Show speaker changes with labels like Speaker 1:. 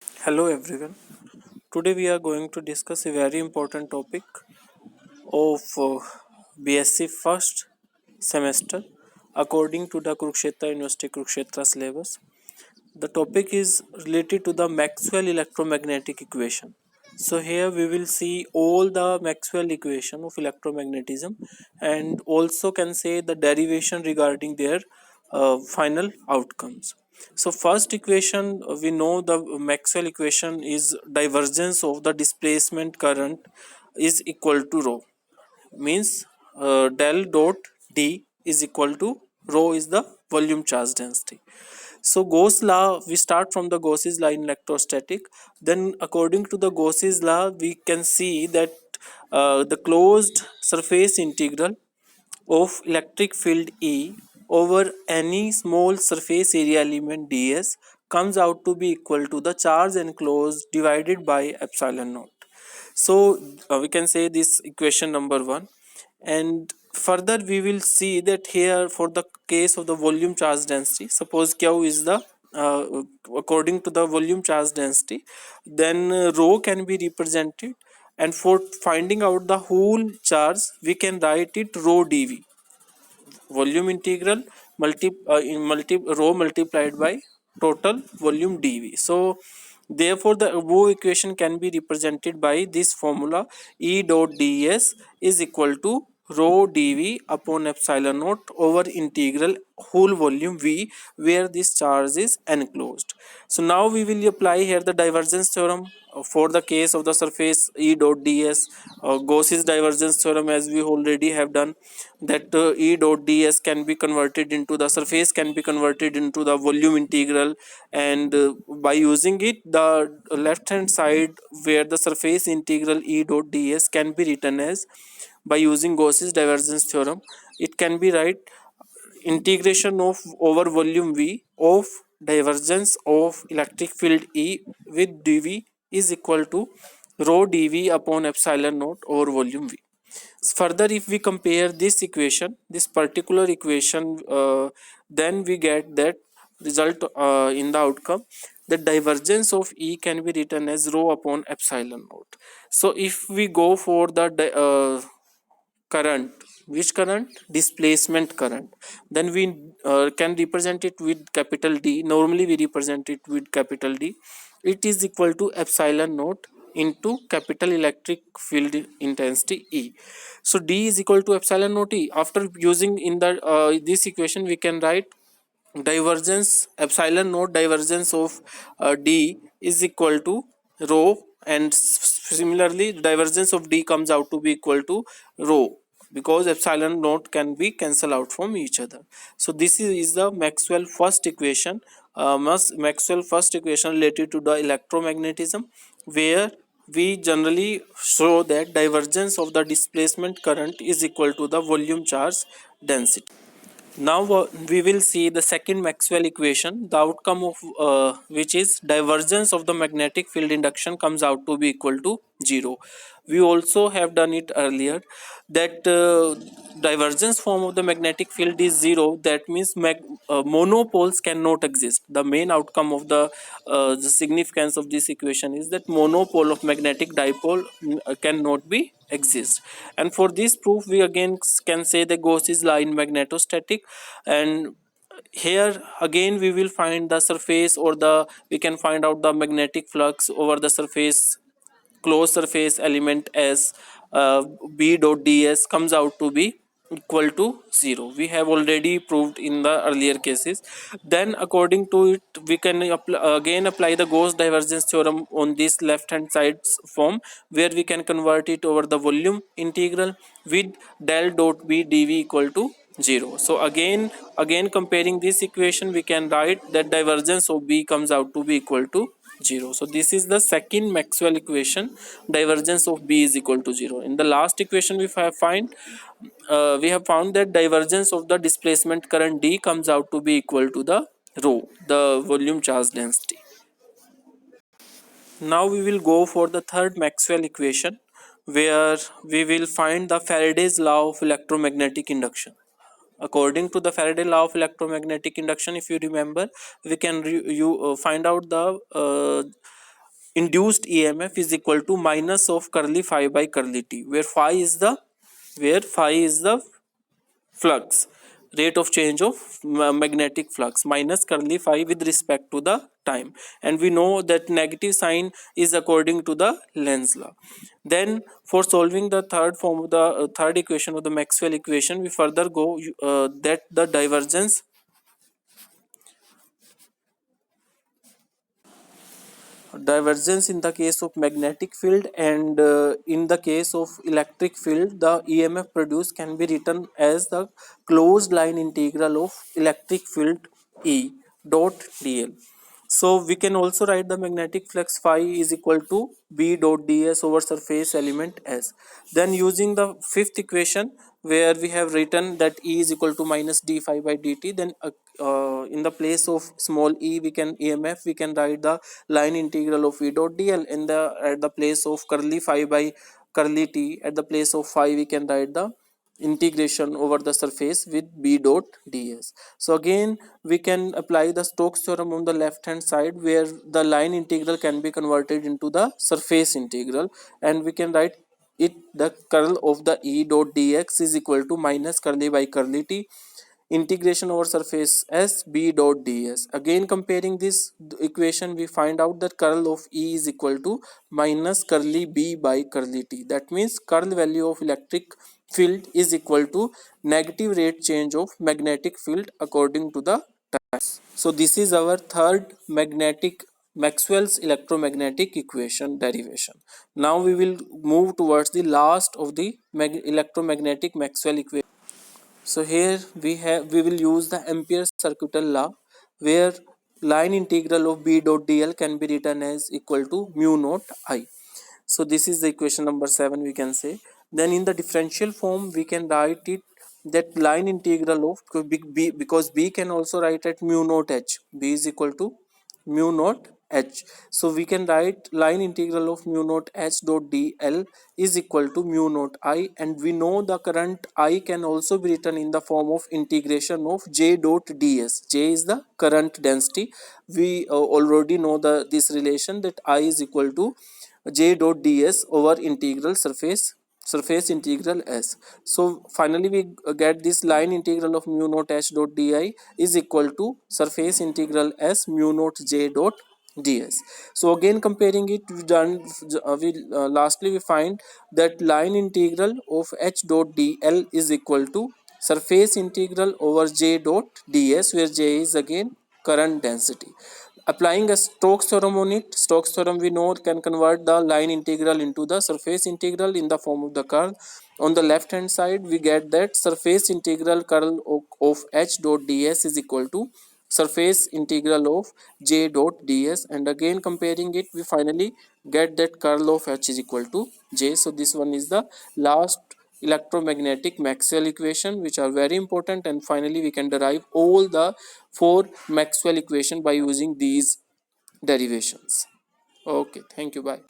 Speaker 1: Hello everyone. Today we are going to discuss a very important topic of BSc first semester according to the Kurukshetra University Kurukshetra syllabus. The topic is related to the Maxwell electromagnetic equation. So here we will see all the Maxwell equation of electromagnetism and also can say the derivation regarding their final outcomes. So first equation, we know the Maxwell equation is divergence of the displacement current is equal to rho, means del dot D is equal to rho is the volume charge density. So Gauss law, we start from the Gauss's law in electrostatic. Then according to the Gauss's law, we can see that the closed surface integral of electric field E over any small surface area element ds comes out to be equal to the charge enclosed divided by epsilon naught. So we can say this equation number 1, and further we will see that here for the case of the volume charge density, suppose q is the according to the volume charge density, then rho can be represented, and for finding out the whole charge we can write it rho dv, volume integral in rho multiplied by total volume dv. So therefore the above equation can be represented by this formula: E dot ds is equal to rho dv upon epsilon naught over integral whole volume v, where this charge is enclosed. So now we will apply here the divergence theorem for the case of the surface E dot ds, Gauss's divergence theorem, as we already have done, that E dot ds can be converted into the surface, can be converted into the volume integral, and by using it, the left hand side where the surface integral E dot ds can be written as, by using Gauss's divergence theorem, it can be right integration of over volume v of divergence of electric field E with dv is equal to rho dv upon epsilon naught over volume v. Further, if we compare this equation, this particular equation, then we get that result in the outcome, the divergence of E can be written as rho upon epsilon naught. So if we go for the current, which current? Displacement current, then we can represent it with capital D. Normally we represent it with capital D. It is equal to epsilon naught into capital electric field intensity E. So D is equal to epsilon naught E. After using in the this equation, we can write divergence epsilon naught divergence of D is equal to rho, and similarly divergence of D comes out to be equal to rho, because epsilon naught can be cancelled out from each other. So this is the Maxwell first equation, Maxwell first equation related to the electromagnetism, where we generally show that divergence of the displacement current is equal to the volume charge density. Now we will see the second Maxwell equation, the outcome of which is divergence of the magnetic field induction comes out to be equal to 0. We also have done it earlier that divergence form of the magnetic field is 0. That means monopoles cannot exist. The main outcome of the significance of this equation is that monopole of magnetic dipole cannot be exist. And for this proof, we again can say the Gauss's law in magnetostatic, and here again we will find the surface, or the we can find out the magnetic flux over the surface, closed surface element as B dot ds comes out to be equal to 0. We have already proved in the earlier cases. Then according to it, we can again apply the Gauss divergence theorem on this left hand side form, where we can convert it over the volume integral with del dot B dv equal to 0. So again comparing this equation, we can write that divergence of B comes out to be equal to 0. So this is the second Maxwell equation, divergence of B is equal to 0. In the last equation we have found that divergence of the displacement current D comes out to be equal to the rho, the volume charge density. Now we will go for the third Maxwell equation, where we will find the Faraday's law of electromagnetic induction. According to the Faraday law of electromagnetic induction, if you remember, we can find out the induced EMF is equal to minus of curly phi by curly t, where phi is the flux, rate of change of magnetic flux, minus curly phi with respect to the time, and we know that negative sign is according to the Lenz law. Then for solving the third form of the third equation of the Maxwell equation, we further go that the divergence in the case of magnetic field, and in the case of electric field, the EMF produced can be written as the closed line integral of electric field E dot dl. So we can also write the magnetic flux phi is equal to B dot ds over surface element S. Then using the fifth equation, where we have written that E is equal to minus d phi by dt, then in the place of small e we can EMF, we can write the line integral of E dot dl. In the at the place of curly phi by curly t, at the place of phi we can write the integration over the surface with B dot ds. So again we can apply the Stokes theorem on the left hand side, where the line integral can be converted into the surface integral, and we can write it the curl of the E dot dx is equal to minus curly by curly t integration over surface S B dot ds. Again comparing this equation, we find out that curl of E is equal to minus curly B by curly t. That means curl value of electric field is equal to negative rate change of magnetic field according to the time. So this is our third Maxwell's electromagnetic equation derivation. Now we will move towards the last of the electromagnetic Maxwell equation. So here we will use the Ampere's circuital law, where line integral of B dot dl can be written as equal to mu naught I. So this is the equation number 7, we can say. Then in the differential form we can write it that line integral of b, because b can also write at mu naught h, b is equal to mu naught h. So we can write line integral of mu naught h dot dl is equal to mu naught I, and we know the current I can also be written in the form of integration of j dot ds. J is the current density. We already know this relation, that I is equal to j dot ds over integral surface integral s. So finally we get this line integral of mu naught h dot di is equal to surface integral s mu naught j dot ds. So again comparing it, lastly we find that line integral of h dot dl is equal to surface integral over j dot ds, where j is again current density. Applying a Stokes theorem on it, Stokes theorem we know can convert the line integral into the surface integral in the form of the curl. On the left hand side we get that surface integral curl of h dot ds is equal to surface integral of j dot ds, and again comparing it we finally get that curl of h is equal to j. So this one is the last electromagnetic Maxwell equation, which are very important, and finally we can derive all the four Maxwell equation by using these derivations. Okay, thank you, bye.